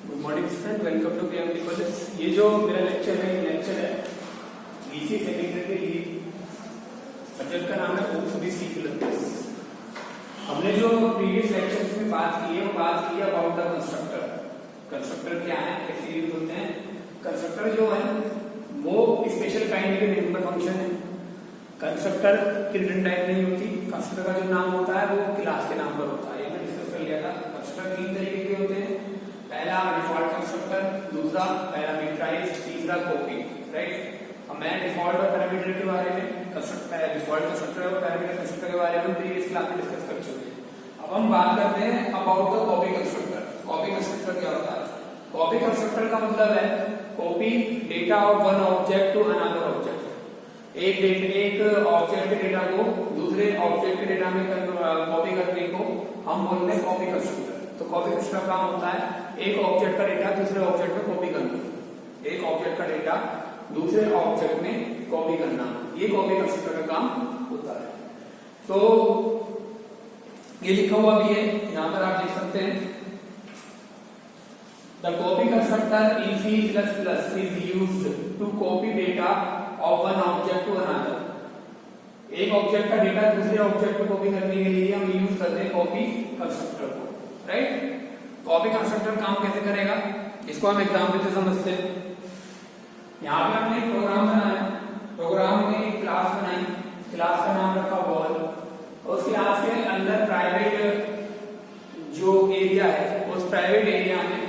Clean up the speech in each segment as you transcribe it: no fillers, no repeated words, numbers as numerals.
Good morning student, welcome to KMT college. ये जो मेरा लेक्चर है बीसी सेकेंडरी के लिए सब्जेक्ट का नाम है ओबीसी क्लस्टर्स। हमने जो प्रीवियस लेक्चर्स में बात की है वो बात की है अबाउट द कंस्ट्रक्टर। कंस्ट्रक्टर क्या है, कैसे यूज होते हैं। कंस्ट्रक्टर जो है वो स्पेशल काइंड के मेंबर फंक्शन है। कंस्ट्रक्टर की रिटर्न टाइप नहीं होती। कंस्ट्रक्टर का जो नाम होता है वो क्लास के नाम पर होता है। ये मैं डिस्कस कर लिया था। कंस्ट्रक्टर तीन तरीके के होते हैं। पहला डिफॉल्ट कंस्ट्रक्टर, दूसरा पैरामीटराइज, तीसरा कॉपी। राइट, अब मैं डिफॉल्ट और पैरामीटर के बारे में डिफॉल्ट कंस्ट्रक्टर और पैरामीटर कंस्ट्रक्टर के बारे में प्रीवियस क्लास में डिस्कस कर चुके हैं। अब हम बात करते हैं about the copy constructor. Copy constructor क्या होता है? कॉपी कंस्ट्रक्टर का मतलब है copy data of one object to another object. एक ऑब्जेक्ट के डेटा को दूसरे ऑब्जेक्ट के डेटा में कॉपी करने को हम बोलते हैं कॉपी कंस्ट्रक्टर। तो कॉपी कंस्ट्रक्टर का काम होता है एक ऑब्जेक्ट का डेटा दूसरे ऑब्जेक्ट में कॉपी करना। एक ऑब्जेक्ट का डेटा दूसरे ऑब्जेक्ट में कॉपी करना, ये कॉपी कंस्ट्रक्टर का काम होता है। तो ये लिखा हुआ भी है, यहां पर आप देख सकते हैं। The copy constructor in C++ is used to copy data of one object to another। एक ऑब्जेक्ट का डेटा दूसरे ऑब्जेक्ट में कॉपी करने के लिए हम यूज करते हैं कॉपी कंस्ट्रक्टर को। राइट, कॉपी कंस्ट्रक्टर काम कैसे करेगा इसको हम एग्जाम्पल से समझते हैं। यहाँ पे हमने एक प्रोग्राम बनाया, प्रोग्राम में एक क्लास बनाई, क्लास का नाम रखा बॉल। उस क्लास के अंदर प्राइवेट जो एरिया है उस प्राइवेट एरिया में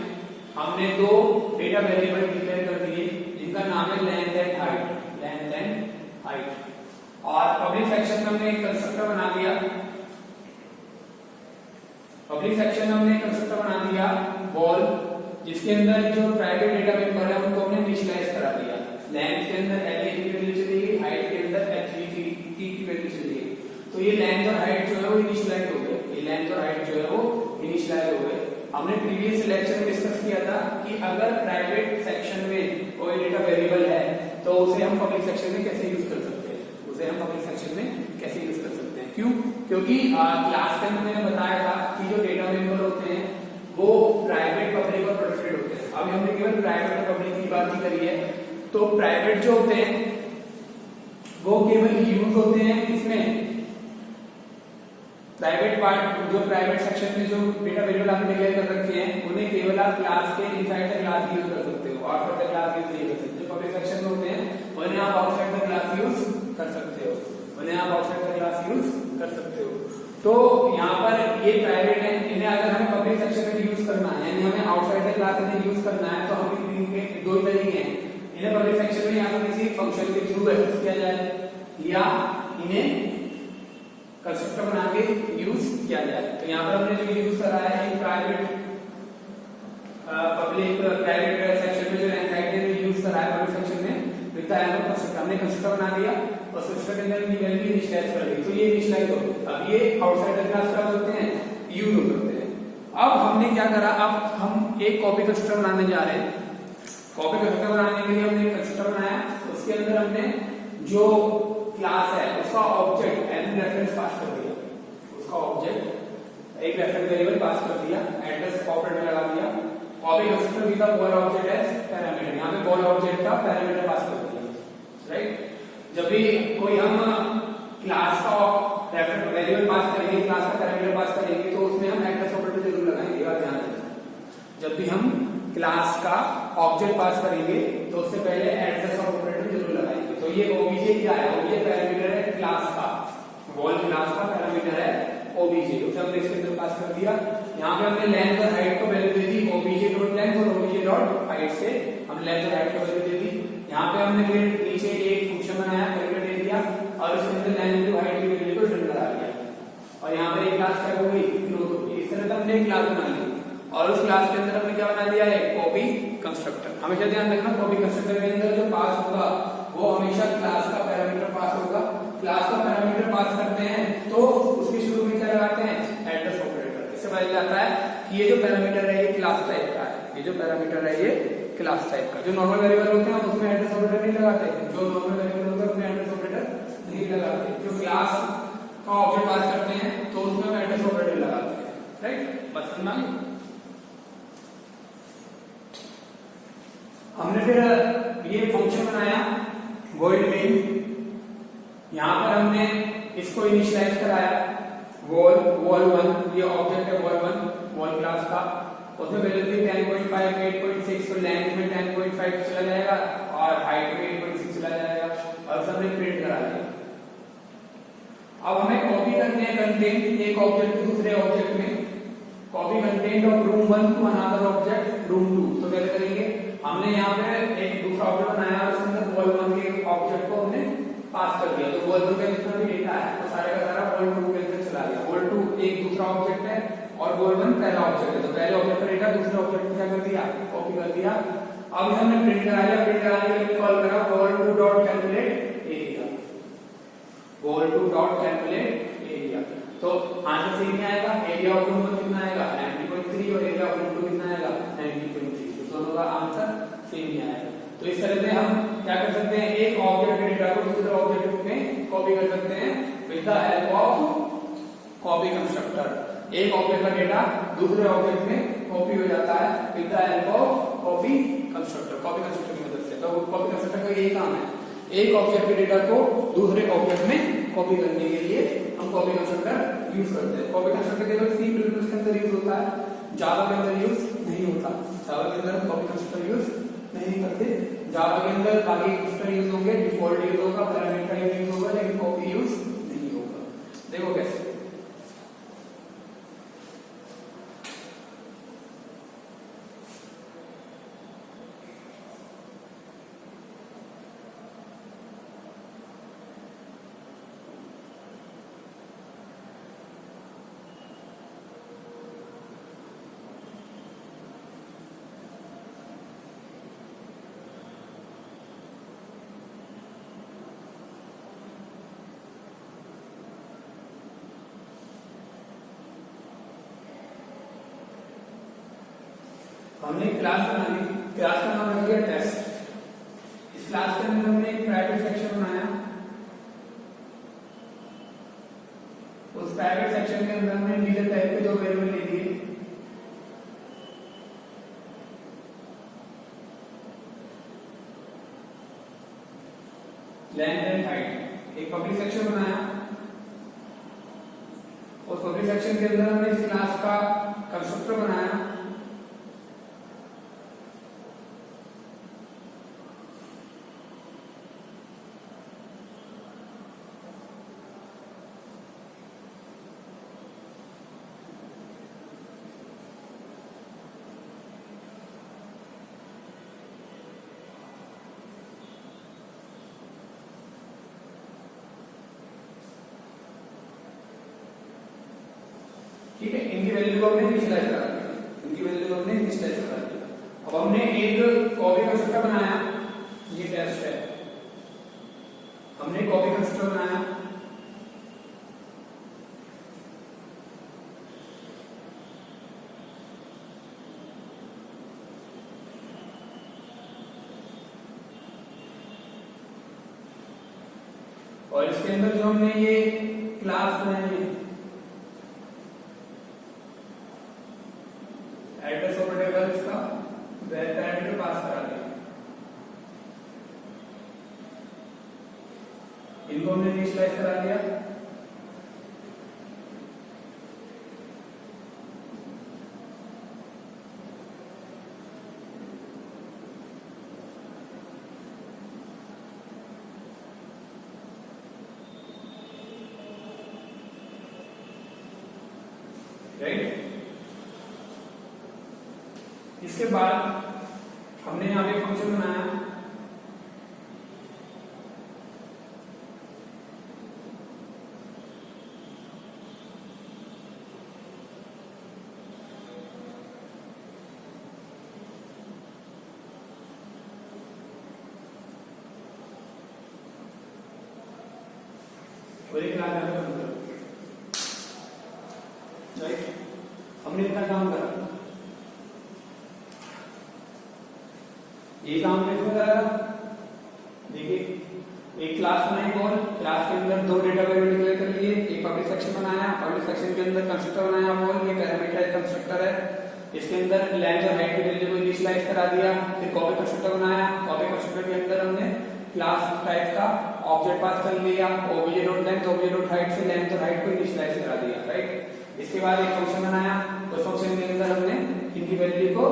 हमने दो डेटा वेरिएबल डिक्लेयर कर दिए जिनका नाम है लेंथ एंड हाइट। और पब्लिक सेक्शन में हमने एक कंस्ट्रक्टर बना दिया। पब्लिक सेक्शन में हमने एक कंस्ट्रक्टर बना दिया बॉल, जिसके अंदर जो प्राइवेट डेटा मेंबर है उनको हमने इनिशियलाइज करा दिया। लेंथ के अंदर LA की वैल्यू चली गई, हाइट के अंदर HV की वैल्यू चली गई। तो ये लेंथ और हाइट जो है वो इनिशियलाइज हो गए। ये लेंथ और हाइट जो है वो इनिशियलाइज हो गए। हमने प्रीवियस लेक्चर में डिस्कस किया था कि अगर प्राइवेट सेक्शन में कोई डेटा वेरिएबल है तो उसे हम पब्लिक सेक्शन में कैसे यूज कर सकते हैं, उसे हम पब्लिक सेक्शन में कैसे यूज कर सकते हैं। क्यों? क्योंकि क्लास में मैंने बताया था कि जो डेटा मेंबर होते हैं वो प्राइवेट, पब्लिक और प्रोटेक्टेड होते हैं। अभी हमने केवल प्राइवेट और पब्लिक की बात ही करी है। तो प्राइवेट जो होते हैं वो केवल यूज होते हैं इसमें प्राइवेट पार्ट, जो प्राइवेट सेक्शन में जो डेटा वेरिएबल आपने डिक्लेयर कर रखे हैं उन्हें केवल आप क्लास के इनसाइड द क्लास यूज कर सकते हो, आउटसाइड द क्लास यूज नहीं कर सकते। जो पब्लिक सेक्शन में होते हैं उन्हें आप आउटसाइड द क्लास यूज कर सकते हो, उन्हें आप आउटसाइड द क्लास यूज कर सकते हो। तो यहाँ पर ये प्राइवेट है, इन्हें अगर हमें पब्लिक सेक्शन में यूज करना है यानी हमें आउटसाइड द क्लास इन्हें यूज करना है तो हम इनके दो ही तरीके हैं। इन्हें पब्लिक सेक्शन में या तो किसी फंक्शन के थ्रू एक्सेस किया जाए या इन्हें कंस्ट्रक्टर बना के यूज किया जाए। तो यहाँ पर हमने जो यूज करा है एक प्राइवेट पब्लिक प्राइवेट सेक्शन में जो एंटाइटी ने यूज करा है पब्लिक सेक्शन में with the help of constructor. हमने कंस्ट्रक्टर बना दिया और कंस्ट्रक्टर के अंदर की वैल्यू इनिशियलाइज कर दी, तो ये इनिशियलाइज हो गई। अब ये आउटसाइड द क्लास कब होते हैं, यूज होते हैं। अब हमने क्या करा, अब हम एक कॉपी कंस्ट्रक्टर बनाने जा रहे हैं। कॉपी कंस्ट्रक्टर बनाने के लिए हमने एक कंस्ट्रक्टर बनाया, उसके अंदर हमने जो क्लास है उसका ऑब्जेक्ट एज रेफरेंस पास कर दिया। उसका ऑब्जेक्ट एक रेफरेंस वेरिएबल पास कर दिया, एड्रेस ऑपरेटर लगा दिया। Copy constructor with the ball object as parameter, यहां पे बॉल ऑब्जेक्ट का पैरामीटर पास कर दिया। राइट, जब भी कोई हम क्लास का रेफरेंस वेरिएबल पास करेंगे, क्लास का पैरामीटर पास करेंगे तो उसमें हम एड्रेस ऑपरेटर जरूर लगाएंगे। ध्यान रखना, जब भी हम क्लास का ऑब्जेक्ट पास करेंगे तो उससे पहले एड्रेस ऑपरेटर जरूर लगाएंगे। तो ये ओबीजे क्या है, ये पैरामीटर है क्लास का, बॉल क्लास का पैरामीटर है ओबीजे, उसे हमने इसके अंदर पास कर दिया। यहाँ पे हमने लेंथ और हाइट को वैल्यू दे दी ओबीजे डॉट लेंथ और ओबीजे डॉट हाइट से हम लेंथ और हाइट को वैल्यू दे दी। यहाँ पे हमने फिर नीचे एक फंक्शन बनाया, कैलकुलेट दे दिया और उसके अंदर लेंथ और हाइट की वैल्यू को रिटर्न करा दिया। और यहाँ पर एक क्लास क्या हो गई, ग्रोथ हो गई। इस तरह से हमने एक क्लास बना ली और उस क्लास के अंदर हमने क्या बना दिया है, कॉपी कंस्ट्रक्टर। हमेशा ध्यान रखना कॉपी कंस्ट्रक्टर के अंदर जो पास होगा वो हमेशा क्लास का पैरामीटर पास होगा। क्लास का पैरामीटर पास करते हैं तो उसके शुरू में क्या लगाते हैं, एड्रेस ऑपरेटर। इससे पता चलता है कि ये जो पैरामीटर है ये क्लास टाइप का है, ये जो पैरामीटर है ये क्लास टाइप का। जो नॉर्मल वेरिएबल होते हैं उसमें एड्रेस ऑपरेटर नहीं लगाते, जो नॉर्मल वेरिएबल होते हैं उसमें एड्रेस ऑपरेटर नहीं लगाते। जो क्लास का ऑब्जेक्ट पास करते हैं तो उसमें एड्रेस ऑपरेटर लगाते हैं। राइट, बस समझ में हमने फिर ये फंक्शन बनाया वॉइड मेन, यहां पर हमने इसको इनिशियलाइज कराया वॉल 1, ये ऑब्जेक्ट है वॉल क्लास का, उसमें वैल्यू थी 10.5 8.6, तो लेंथ में 10.5 चला जाएगा और हाइट में 8.6 चला जाएगा और सब हमने प्रिंट करा दिया। अब हमें कॉपी करने हैं कंटेंट एक ऑब्जेक्ट से दूसरे ऑब्जेक्ट में, copy content of room 1 to another object room 2। तो कैसे करेंगे, हमने यहाँ पे एक दूसरा ऑब्जेक्ट बनाया और उसके अंदर वॉल 1 के ऑब्जेक्ट को हमने पास कर दिया, तो वॉल 2 का जितना भी डेटा है वो सारे का सारा वॉल 2 के अंदर चला गया। वॉल 2 एक दूसरा ऑब्जेक्ट है और वॉल 1 पहला ऑब्जेक्ट है, तो पहले ऑब्जेक्ट का डेटा दूसरे ऑब्जेक्ट में क्या कर दिया, कॉपी कर दिया। अब हमने प्रिंट करा लिया, प्रिंट कराने के लिए कॉल करा wall2.calculate एरिया, wall2.calculate एरिया। तो आंसर सही नहीं आएगा, एरिया ऑफ रूम 1 कितना आएगा 90.3 और एरिया ऑफ रूम 2 कितना आएगा 90.3, तो दोनों का आंसर सेम नहीं आएगा। तो इस तरह से हम क्या कर सकते हैं, एक ऑब्जेक्ट के डेटा को दूसरे ऑब्जेक्ट में कॉपी कर सकते हैं with the help of copy constructor. एक ऑब्जेक्ट का डेटा दूसरे ऑब्जेक्ट में कॉपी हो जाता है with the help of copy constructor, copy constructor की मदद से। तो कॉपी कंस्ट्रक्टर का यही काम है, एक ऑब्जेक्ट के डेटा को दूसरे ऑब्जेक्ट में कॉपी करने के लिए हम कॉपी कंस्ट्रक्टर यूज करते हैं। कॉपी कंस्ट्रक्टर केवल सी प्लस के अंदर यूज होता है, जावा के अंदर यूज नहीं होता। जावा के अंदर हम कॉपी कंस्ट्रक्टर यूज नहीं करते, जावा के अंदर बाकी कंस्ट्रक्टर यूज होंगे, डिफॉल्ट यूज होगा, पैरामीटर यूज होगा, लेकिन कॉपी यूज नहीं होगा। देखो कैसे, हमने क्लास बना ली, क्लास का नाम रख दिया टेस्ट। इस क्लास के अंदर हमने एक प्राइवेट सेक्शन बनाया, उस प्राइवेट सेक्शन के अंदर हमने इंटीजर टाइप के दो वेरिएबल ले दिए, लेंथ एंड हाइट। एक पब्लिक सेक्शन बनाया, उस पब्लिक सेक्शन के अंदर हमने इस क्लास का कंस्ट्रक्टर बनाया, ठीक है। इनकी वैल्यू को हमने इनिशियलाइज करा दिया, इनकी वैल्यू को हमने इनिशियलाइज करा दिया। अब हमने एक कॉपी कंस्ट्रक्टर बनाया, ये टेस्ट है, हमने कॉपी कंस्ट्रक्टर बनाया, और इसके अंदर जो हमने ये क्लास बनाई है, एड्रेस ऑपरेटर इसका वेर पैरामीटर पास करा दिया, इनको हमने इनिशियलाइज करा दिया, राइट। इसके बाद हमने यहाँ पे फंक्शन बनाया, और एक लाइन में बंद करो, राइट। हमने इतना काम करा, ये काम कैसे करा, देखिए एक क्लास बनाई, कौन क्लास के अंदर दो डेटा वेरिएबल डिक्लेयर कर लिए, एक पब्लिक सेक्शन बनाया, पब्लिक सेक्शन के अंदर कंस्ट्रक्टर बनाया, कौन ये पैरामीटर कंस्ट्रक्टर है, इसके अंदर लेंथ और हाइट की वैल्यू को इनिशियलाइज करा दिया, फिर कॉपी कंस्ट्रक्टर बनाया, कॉपी कंस्ट्रक्टर के अंदर हमने क्लास टाइप का ऑब्जेक्ट पास कर लिया, OBJ dot length OBJ dot height से लेंथ और हाइट को इनिशियलाइज करा दिया, राइट। इसके बाद एक फंक्शन बनाया, उस फंक्शन के अंदर हमने इनकी वैल्यू को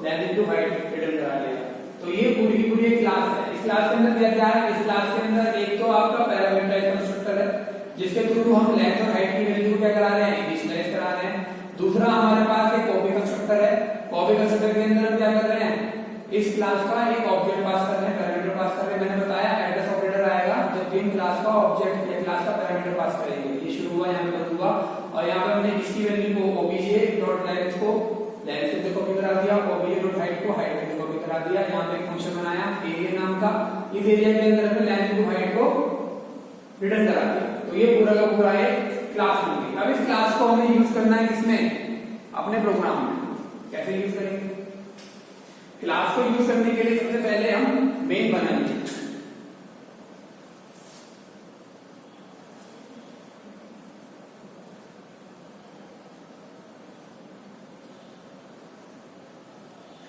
लेंथ इनटू हाइट रिटर्न करा दिया। तो ये पूरी की पूरी एक क्लास है। इस क्लास के अंदर क्या क्या है? इस क्लास के अंदर एक तो आपका पैरामीटर कंस्ट्रक्टर है जिसके थ्रू हम लेंथ और हाइट की वैल्यू क्या करा रहे हैं, इनिशियलाइज करा रहे हैं। दूसरा हमारे पास एक कॉपी कंस्ट्रक्टर है, कॉपी कंस्ट्रक्टर के अंदर हम क्या कर रहे हैं, इस क्लास का एक ऑब्जेक्ट पास कर रहे हैं, पैरामीटर पास कर रहे हैं। मैंने बताया एड्रेस ऑपरेटर आएगा जब भी हम क्लास का ऑब्जेक्ट या क्लास का पैरामीटर पास करेंगे। ये शुरू हुआ, यहाँ पे बंद हुआ, और यहाँ पे हमने इसकी वैल्यू को ओबीजे डॉट लेंथ को लेंथ से कॉपी करा दिया, ओबीजे डॉट हाइट को हाइट से कॉपी करा दिया। यहाँ पे एक फंक्शन बनाया एरिया नाम का, इस एरिया के अंदर हमने लेंथ टू हाइट को रिटर्न करा दिया। तो ये पूरा का पूरा एक क्लास बन गई। अब इस क्लास को हमें यूज करना है किसमें, अपने प्रोग्राम में। कैसे यूज करेंगे? क्लास को यूज करने के लिए सबसे पहले हम मेन बनाएंगे।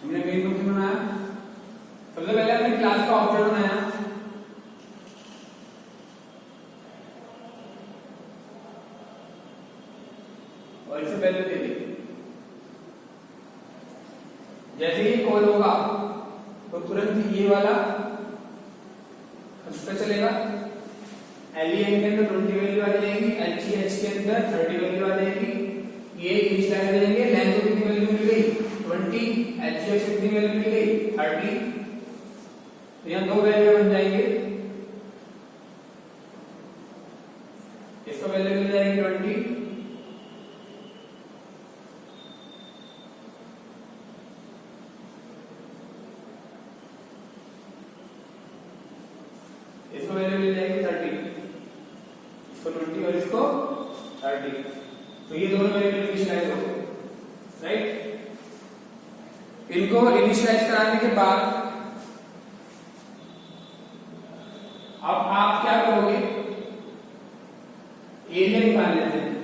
हमने मेन फंक्शन बनाया, सबसे पहले हमने क्लास का ऑब्जेक्ट बनाया, और इसे वैल्यू दे दी। जैसे ही कॉल होगा तो तुरंत ये वाला कंस्ट्रक्टर चलेगा। एलईएन के अंदर 20 वैल्यू आ जाएगी, एचईएच के अंदर 30 वैल्यू आ जाएगी। ये इनिशियलाइज हो जाएंगे, लेंथ को कितनी वैल्यू मिल गई 20, एचईएच कितनी वैल्यू मिल गई 30। तो यहां दो वैल्यू बन जाएंगे, इसका वैल्यू मिल जाएगी 20, इसको वैल्यू मिल जाएगी 30, इसको 20 और इसको 30। तो ये दोनों वैल्यू इनिशियलाइज हो गए, राइट। इनको इनिशियलाइज कराने के बाद अब आप क्या करोगे, एरिया निकाल लेते हैं।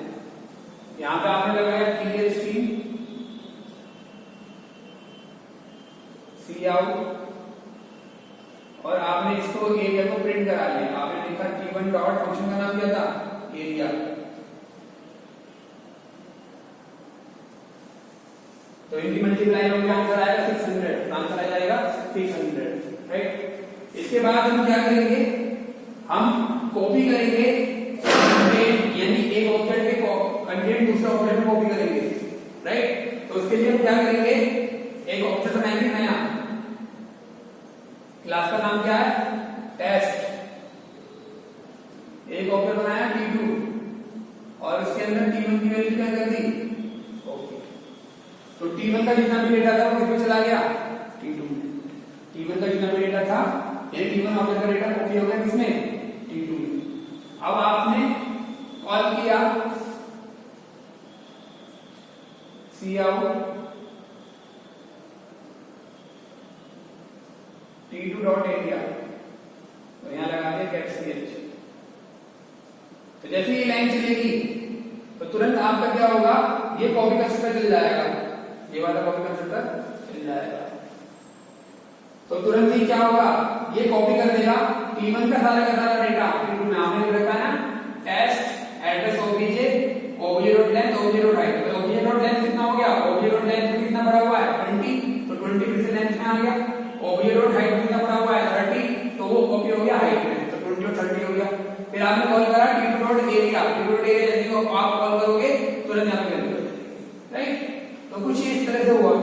यहां पे आपने लगाया क्लियर स्ट्रीम सी आउट, और आपने इसको एरिया को प्रिंट करा लिया। आपने लिखा t1 डॉट, फंक्शन का नाम क्या था, एरिया। तो इनकी मल्टीप्लाई होकर आंसर आएगा 600, आंसर आ जाएगा 600, राइट। इसके बाद हम क्या करेंगे, हम कॉपी करेंगे कंटेंट, यानी एक ऑब्जेक्ट के कंटेंट दूसरे ऑब्जेक्ट में कॉपी करेंगे, राइट। तो उसके लिए हम क्या करेंगे, एक ऑब्जेक्ट बनाएंगे नया, क्लास का नाम क्या है, टेस्ट। एक ऑब्जेक्ट बनाया t2 और उसके अंदर t1 की वैल्यू क्या कर दी, ओके। तो t1 का जितना भी डेटा था वो किसमें चला गया, t2 में। t1 का जितना भी डेटा था, ये t1 ऑब्जेक्ट का डेटा कॉपी हो गया किसमें, t2 में। अब आपने कॉल किया cout t2 डॉट एरिया, तो यहां लगा दिया कैप्सीएच। तो जैसे ये लाइन चलेगी तो तुरंत आपका क्या होगा, ये कॉपी कंस्ट्रक्टर चल जाएगा, ये वाला कॉपी कंस्ट्रक्टर चल जाएगा। तो तुरंत ही क्या होगा, ये कॉपी कर देगा t1 का सारा डेटा t2 में। आपने रखा है ना test address OBJ OBJ dot length OBJ dot height. तो ओबीजे डॉट लेंथ कितना हो गया, ओबीजे डॉट लेंथ कितना बड़ा हुआ है 20, तो 20 फिर से लेंथ में आ गया। ओबीजे डॉट हाइट कितना बड़ा हुआ है 30, तो वो कॉपी हो गया हाइट में, तो 20 और 30 हो गया। फिर आपने कॉल करा t2 dot area, t2 dot area जैसे आप कॉल करोगे तुरंत यहां पे वैल्यू, राइट। तो कुछ इस तरह से हुआ।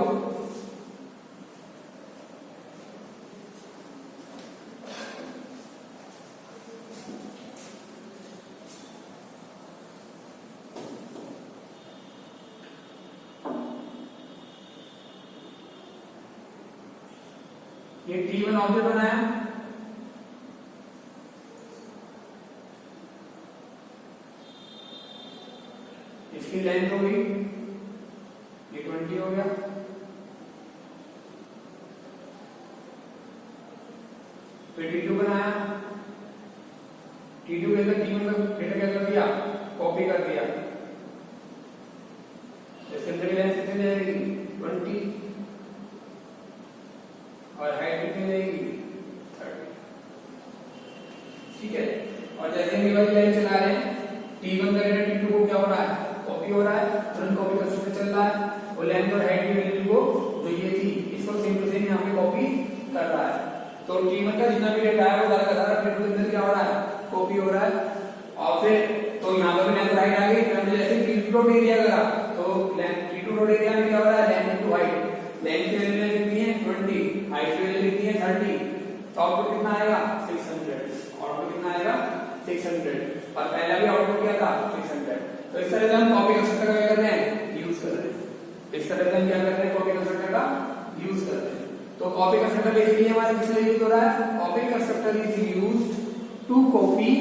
ये t1 ऑब्जेक्ट बनाया, इसकी लेंथ हो गई, ये 20 हो गया। फिर t2 बनाया, t2 के अंदर t1 का डेटा क्या कर दिया, कॉपी कर दिया। इसके अंदर लेंथ कितनी जाएगी 20, और जैसे हम ये वाली लाइन चला रहे हैं T1 का डेटा T2 को क्या हो रहा है, कॉपी हो रहा है, तुरंत कॉपी कंस्ट्रक्टर चल रहा है और लेंथ और हाइट की वैल्यू को जो ये थी इसको सेम टू सेम यहाँ पे कॉपी कर रहा है। तो T1 का जितना भी डेटा है वो सारा T2 के अंदर क्या हो रहा है, कॉपी हो रहा है। और फिर तो यहाँ पर लेंथ और हाइट आ गई, फिर हमने जैसे T2 डॉट एरिया करा तो T2 डॉट एरिया में क्या हो रहा है, लेंथ इनटू हाइट, लेंथ की वैल्यू कितनी है 20, हाइट की वैल्यू कितनी है 30, तो आउटपुट कितना आएगा 600, आउटपुट कितना आएगा 600 और पहला भी आउटपुट क्या था 600। तो इस तरह से हम कॉपी कंस्ट्रक्टर का क्या कर रहे हैं, यूज कर रहे हैं। इस तरह से हम क्या कर रहे हैं, कॉपी कंस्ट्रक्टर का यूज कर रहे हैं। तो कॉपी कंस्ट्रक्टर बेसिकली हमारे किस लिए यूज हो रहा है, copy constructor is used to copy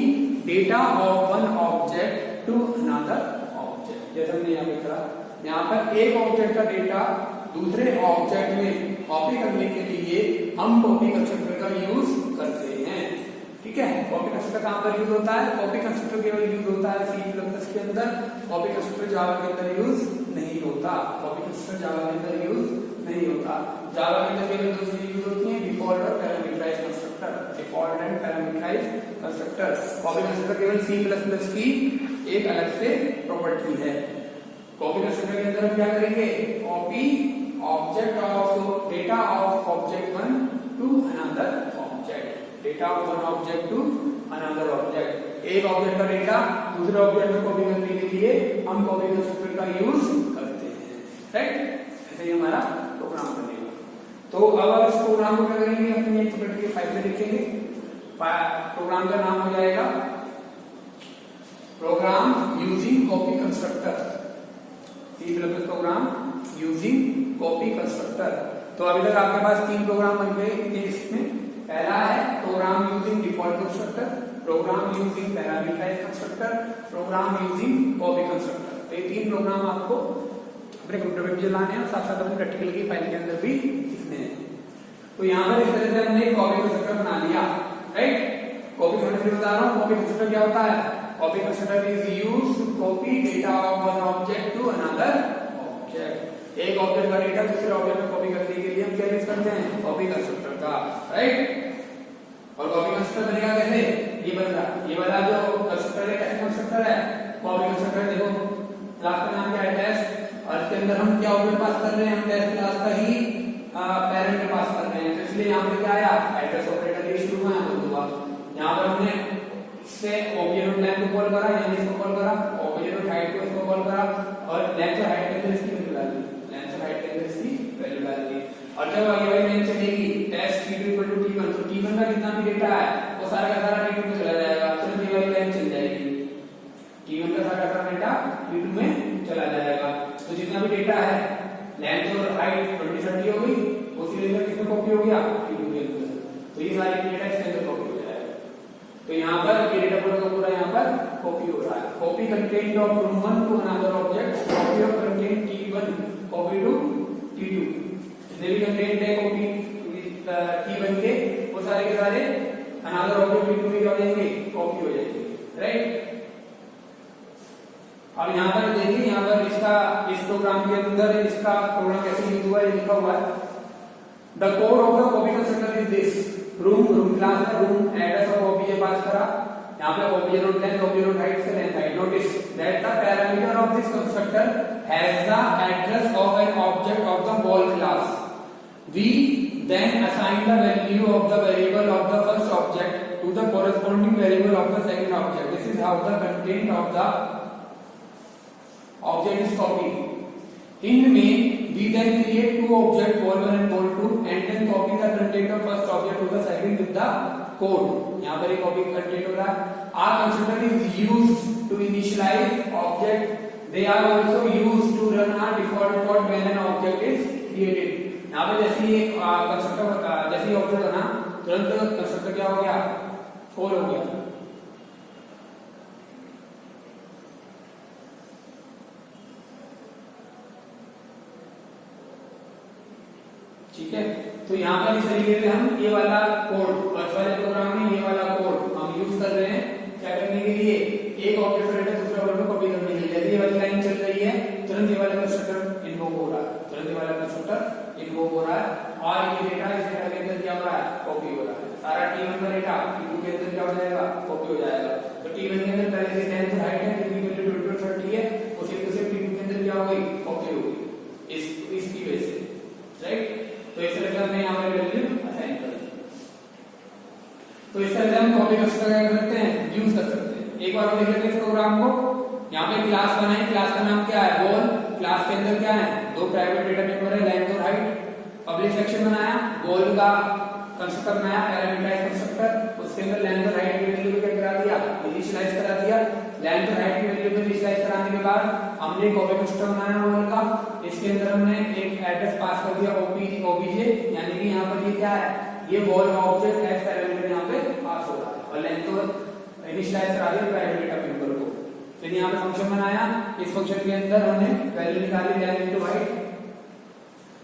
data of one object to another object. जैसे हमने यहाँ पे करा, यहाँ पर एक ऑब्जेक्ट का डेटा दूसरे ऑब्जेक्ट में कॉपी करने के लिए हम कॉपी कंस्ट्रक्टर का यूज करते हैं। ठीक है, कॉपी कंस्ट्रक्टर कहां पर यूज होता है, कॉपी कंस्ट्रक्टर केवल यूज होता है C++ के अंदर, कॉपी कंस्ट्रक्टर जावा के अंदर यूज नहीं होता। कॉपी कंस्ट्रक्टर जावा के अंदर यूज नहीं होता। जावा के अंदर केवल दो चीजें यूज होती हैं, डिफॉल्ट और parameterized constructor, default and parameterized constructor. Copy constructor केवल C++ की एक अलग से प्रॉपर्टी है। कॉपी कंस्ट्रक्टर के अंदर हम क्या करेंगे, copy object of data of object 1 to another object, data of one object to another object. एक ऑब्जेक्ट का डेटा दूसरे ऑब्जेक्ट में कॉपी करने के लिए हम कॉपी कंस्ट्रक्टर का यूज करते हैं। राइट, ऐसे ही हमारा प्रोग्राम बनेगा। तो अब इस प्रोग्राम को क्या करेंगे, अपनी एक छोटी फाइल में लिखेंगे। प्रोग्राम का नाम हो जाएगा program using copy constructor, C++ program using copy constructor. तो अभी तक आपके पास 3 प्रोग्राम बन गए इसमें। पहला है program using default constructor, program using parameterized constructor, program using copy constructor. तो ये 3 प्रोग्राम आपको अपने कंप्यूटर पे भी चलाने हैं और साथ साथ अपने प्रैक्टिकल की फाइल के अंदर भी लिखने हैं। तो यहाँ पर इस तरह से हमने कॉपी कंस्ट्रक्टर बना लिया। राइट, कॉपी कंस्ट्रक्टर बता रहा हूँ, कॉपी कंस्ट्रक्टर क्या होता है, copy constructor is used to copy data of one object to another object. एक ऑब्जेक्ट का डेटा दूसरे ऑब्जेक्ट में कॉपी करने के लिए हम क्या यूज करते हैं, कॉपी कंस्ट्रक्टर का। राइट, और कॉपी कंस्ट्रक्टर बनेगा कैसे, ये बन रहा, ये वाला जो कंस्ट्रक्टर है कैसे कंस्ट्रक्टर है, कॉपी कंस्ट्रक्टर। देखो क्लास का नाम क्या है, टेस्ट, और इसके अंदर हम क्या ऑब्जेक्ट पास कर रहे हैं, हम टेस्ट क्लास का ही पैरामीटर पास कर रहे हैं। तो इसलिए यहाँ पे क्या आया, एड्रेस ऑपरेटर ये शुरू में बंद हुआ। यहाँ पर हमने इससे ऑब्जेक्ट लेंथ को कॉल करा, यानी इसको कॉल करा, ऑब्जेक्ट हाइट को इसको कॉल करा और लेंथ और हाइट के अंदर इसकी वैल्यू डाल दी, लेंथ और हाइट के अंदर इसकी वैल्यू डाल दी। और जब आगे वाली लाइन चलेगी टेस्ट T2 = T1, तो T1 का जितना भी डेटा है वो सारा का सारा T2 में चला जाएगा, तो ये वाली लाइन चल जाएगी। T1 का सारा का सारा डेटा T2 में चला जाएगा। तो जितना भी डेटा है लेंथ और हाइट 20 30 हो गई, उसी लेवल किसमें कॉपी हो गया, T2 के अंदर। तो ये सारी डेटा इसके अंदर कॉपी हो जाएगा। तो यहाँ पर ये डेटा पूरा यहाँ पर कॉपी हो रहा है। Copy content of from one to another object, copy of content T1 copy to T2। जितने भी कंटेंट है कॉपी T1 के वो सारे के सारे अनदर ऑब्जेक्ट T2 में क्या हो जाएंगे, कॉपी हो जाएंगे। राइट, अब यहाँ पर देखिए, यहाँ पर इसका इस प्रोग्राम के अंदर इसका प्रोग्राम कैसे यूज हुआ है, लिखा हुआ है the code of the copy constructor is this. Room class है, room address of object pass करा, यहाँ पे object dot length, object dot height से length height. Notice that the parameter of this constructor has the address of an object of the ball class. We then assign the value of the variable of the first object to the corresponding variable of the second object. This is how the content of the object is copied. In main, we then create two objects, ball1 and ball2, and then copy the content of first object to the second with the code. यहाँ पर एक copy content हो रहा है। Our constructor is used to initialize object. They are also used to run a default code when an object is created. यहाँ पे जैसे ही constructor जैसे ही ऑब्जेक्ट बना तुरंत कंस्ट्रक्टर क्या हो गया, कॉल हो गया। ठीक है, तो यहाँ पर इस तरीके से हम ये वाला कोड फर्स्ट वाले प्रोग्राम में ये वाला कोड हम यूज कर रहे हैं क्या करने के लिए, एक ऑब्जेक्ट से डेटा दूसरे ऑब्जेक्ट में कॉपी करने के लिए। जैसे ये वाली लाइन चल रही है तुरंत ये वाला कंस्ट्रक्टर इन्वोक हो रहा है, तुरंत ये वाला कंस्ट्रक्टर इन्वोक हो रहा है और ये डेटा इस डेटा के अंदर क्या हो रहा है, कॉपी हो रहा है। सारा T1 का डेटा T2 के अंदर क्या हो जाएगा, कॉपी हो जाएगा। तो T1 के अंदर पहले से लेंथ और हाइट है, जिसकी वैल्यू 20 और 30 है, उसी तरह से T2 के अंदर क्या हो गई, कॉपी हो गई इसकी वजह से, राइट। तो इस तरह से हमने यहाँ पे वैल्यू असाइन कर दी। तो इस तरह से हम कॉपी कंस्ट्रक्टर क्या कर सकते हैं, यूज कर सकते हैं। एक बार और देख लेते हैं इस प्रोग्राम को। यहाँ पे क्लास बनाई, क्लास का नाम क्या है, वॉल। क्लास के अंदर क्या है, दो प्राइवेट डेटा मेंबर है, लेंथ और हाइट। पब्लिक सेक्शन बनाया, वॉल का कंस्ट्रक्टर बनाया, पैरामीटराइज कंस्ट्रक्टर, उसके अंदर लेंथ और हाइट की वैल्यू को क्या करा दिया, इनिशियलाइज करा दिया। लेंथ और हाइट की वैल्यू को इनिशियलाइज कराने के बाद हमने कॉपी कंस्ट्रक्टर बनाया वॉल का। इसके अंदर हमने एक एड्रेस पास कर दिया ओबीजे, यानी कि यहाँ पर ये क्या है, ये वॉल ऑब्जेक्ट एज पैरामीटर यहाँ पे पास हो रहा है, और लेंथ और इनिशियलाइज करा दिया प्राइवेट डेटा मेंबर को। फिर यहाँ पे फंक्शन बनाया, इस फंक्शन के अंदर हमने वैल्यू निकाली लेंथ इनटू हाइट।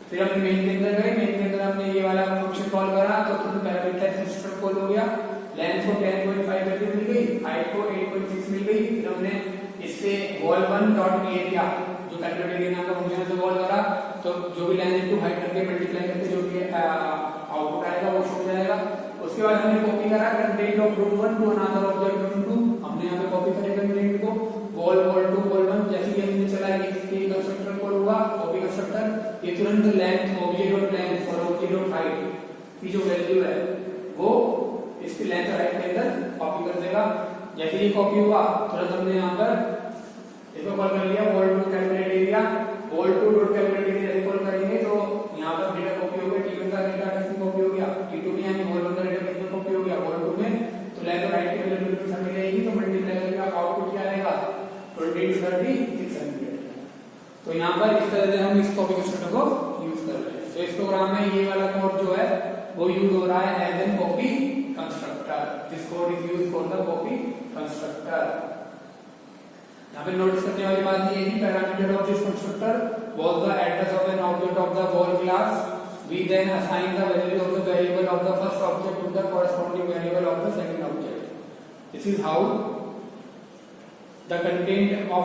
फिर हमने मेन के अंदर गए, मेन के अंदर हमने ये वाला फंक्शन कॉल करा तो तुरंत पैरामीटराइज कंस्ट्रक्टर कॉल हो गया। लेंथ को 10.5 वैल्यू मिल गई, हाइट को 8.6 मिल गई। फिर हमने इससे wall1.area जो कैलकुलेट एरिया नाम का फंक्शन है, तो कॉल करा, तो जो भी लेंथ इनटू हाइट करके मल्टीप्लाई करके जो भी आउटपुट आएगा वो शो हो जाएगा। उसके बाद हमने कॉपी करा content of room 1 to another object room 2। हमने यहाँ पे कॉपी करें कंटेंट को wall2 wall1, जैसे कि हमने चला कि कंस्ट्रक्टर कॉल हुआ कॉपी कंस्ट्रक्टर, ये तुरंत लेंथ obj.length और obj.height की जो वैल्यू है वो इसकी लेंथ और हाइट के अंदर कॉपी कर देगा। जैसे ही कॉपी हुआ तुरंत हमने यहाँ पर इसको कॉल कर लिया wall2 calculate area, wall2 dot calculate area call करेंगे तो यहाँ पर डेटा कॉपी हो गया, T1 का डेटा किसमें कॉपी हो गया, T2 में, यानी wall1 का डेटा किसमें कॉपी हो गया, wall2 में। तो लेंथ और हाइट की वैल्यू बिल्कुल सही रहेगी, तो मल्टीप्लाई करके आउटपुट क्या आएगा, 20 30 600। तो यहाँ पर इस तरह से हम इस कॉपी कंस्ट्रक्टर को यूज कर रहे हैं। तो इस प्रोग्राम में ये वाला कोड जो है वो यूज हो रहा है as an copy constructor. This code is used for the copy constructor. यहाँ पे नोटिस करने वाली बात ये है कि parameter of this constructor was the address of an object of the wall class. We then assign the value of the variable of the first object to the corresponding variable of the second object. This is how the content of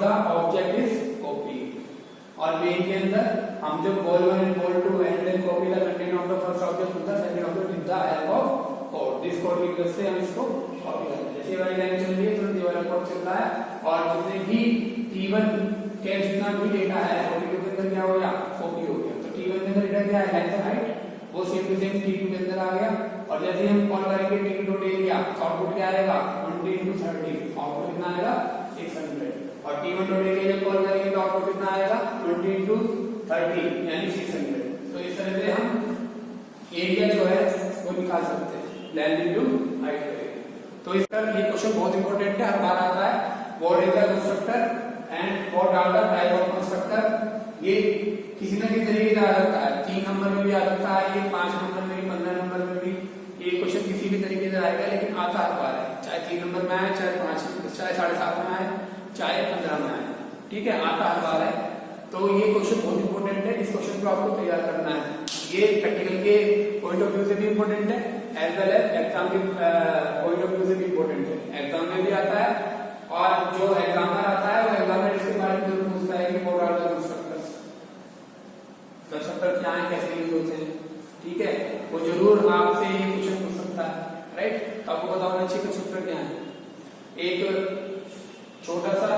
the object is copied. और main के अंदर हम जब wall1 and wall2 and then copy the content of the first object to the second object with the help of code. This code की वजह से हम इसको कॉपी करते हैं। जैसे वाली लाइन चल रही है तो ये वाला कोड चल रहा है, और जितने भी T1 के जितना भी डेटा है T2 के अंदर क्या हो गया, कॉपी हो गया। तो T1 के अंदर डेटा क्या है, लेंथ और हाइट, वो सेम टू सेम T2 के अंदर आ गया। और जैसे ही हम कॉल करेंगे T2 डॉट एरिया, आउटपुट क्या आएगा, 20 into 30, आउटपुट कितना आएगा 600। और T1 डॉट एरिया जब कॉल करेंगे तो आउटपुट कितना आएगा 20 into 30 यानी 600। तो इस तरह से हम एरिया जो है वो निकाल सकते हैं लेंथ इनटू हाइट करके। तो इसका ये क्वेश्चन बहुत इंपॉर्टेंट है, हर बार आता है। What is the constructor and what are the type of constructor. ये किसी न किसी तरीके से आ सकता है, 3 नंबर में भी आ सकता है, ये 5 नंबर में भी, 15 नंबर में भी। ये क्वेश्चन किसी भी तरीके से आएगा, लेकिन आता हर बार है, चाहे 3 नंबर में आए, चाहे 5, चाहे 7.5 में आए, चाहे 15 में आए, ठीक है, आता हर बार है। तो ये क्वेश्चन बहुत इंपॉर्टेंट है, इस क्वेश्चन को आपको तैयार करना है। ये प्रैक्टिकल के पॉइंट ऑफ व्यू से भी इंपॉर्टेंट है, एज वेल एज एग्जाम के पॉइंट ऑफ व्यू से भी इंपॉर्टेंट है। एग्जाम में भी आता है, और जो एग्जामर आता है वो एग्जामर इसके बारे में जरूर पूछता है कि what are the constructors, constructor क्या है, कैसे यूज होते हैं, ठीक है, वो जरूर आपसे ये क्वेश्चन पूछ सकता है, राइट। तो आपको पता होना चाहिए कंस्ट्रक्टर क्या है। एक छोटा सा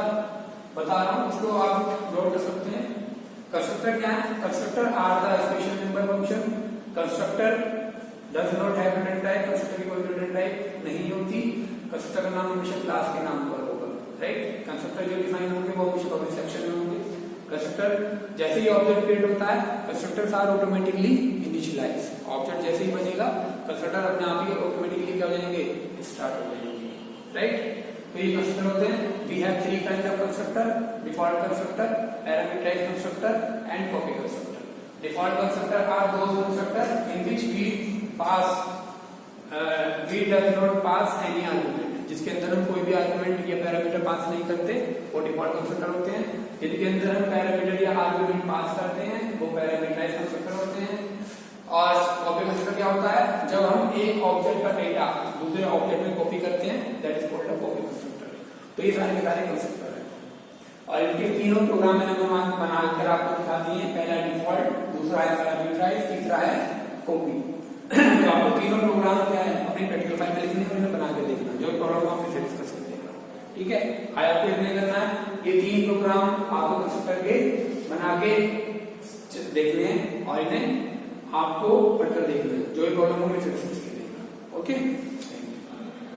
बता रहा हूँ, इसको आप नोट कर सकते हैं। कंस्ट्रक्टर क्या है, constructor are the special member function. Constructor does not have return type, constructor की कोई रिटर्न टाइप नहीं होती। कंस्ट्रक्टर का नाम हमेशा क्लास के नाम पर होगा, राइट। कंस्ट्रक्टर जो डिफाइन होंगे वो हमेशा पब्लिक सेक्शन में होंगे। कंस्ट्रक्टर जैसे ही ऑब्जेक्ट क्रिएट होता है, constructors are automatically initialize. Object जैसे ही बनेगा, कंस्ट्रक्टर अपने आप ही ऑटोमेटिकली क्या हो जाएंगे, स्टार्ट हो जाएंगे, राइट। तो ये कंस्ट्रक्टर होते हैं। We have 3 kind of constructor, default constructor, parameterized constructor and copy constructor. Default constructor are those constructor in which we does not pass any argument, जिसके अंदर हम कोई भी आर्गुमेंट या पैरामीटर पास नहीं करते, वो डिफॉल्ट कंस्ट्रक्टर होते हैं। जिनके अंदर हम पैरामीटर या आर्गुमेंट पास करते हैं, वो पैरामीटराइज्ड कंस्ट्रक्टर होते हैं। और कॉपी कंस्ट्रक्टर क्या होता है, जब हम एक ऑब्जेक्ट का डेटा दूसरे ऑब्जेक्ट में कॉपी करते हैं, that is called a copy constructor. तो ये सारे के सारे कंस्ट्रक्टर है, और इनके तीनों प्रोग्राम मैंने बनाकर आपको दिखा दिए हैं। पहला डिफॉल्ट, दूसरा है पैरामीटराइज्ड, तीसरा है कॉपी। तो आपको तीनों प्रोग्राम क्या है अपनी प्रैक्टिकल फाइल में लिखने और इन्हें बना के देखना, जो प्रॉब्लम आप इसे डिस्कस कर लेगा। ठीक है, आया आपको इतने करना है, ये 3 प्रोग्राम आपको कंस्ट्रक्टर के बना के देखने हैं और इन्हें आपको पढ़कर देखना है, जो प्रॉब्लम को मैं डिस्कस कर लेगा। ओके।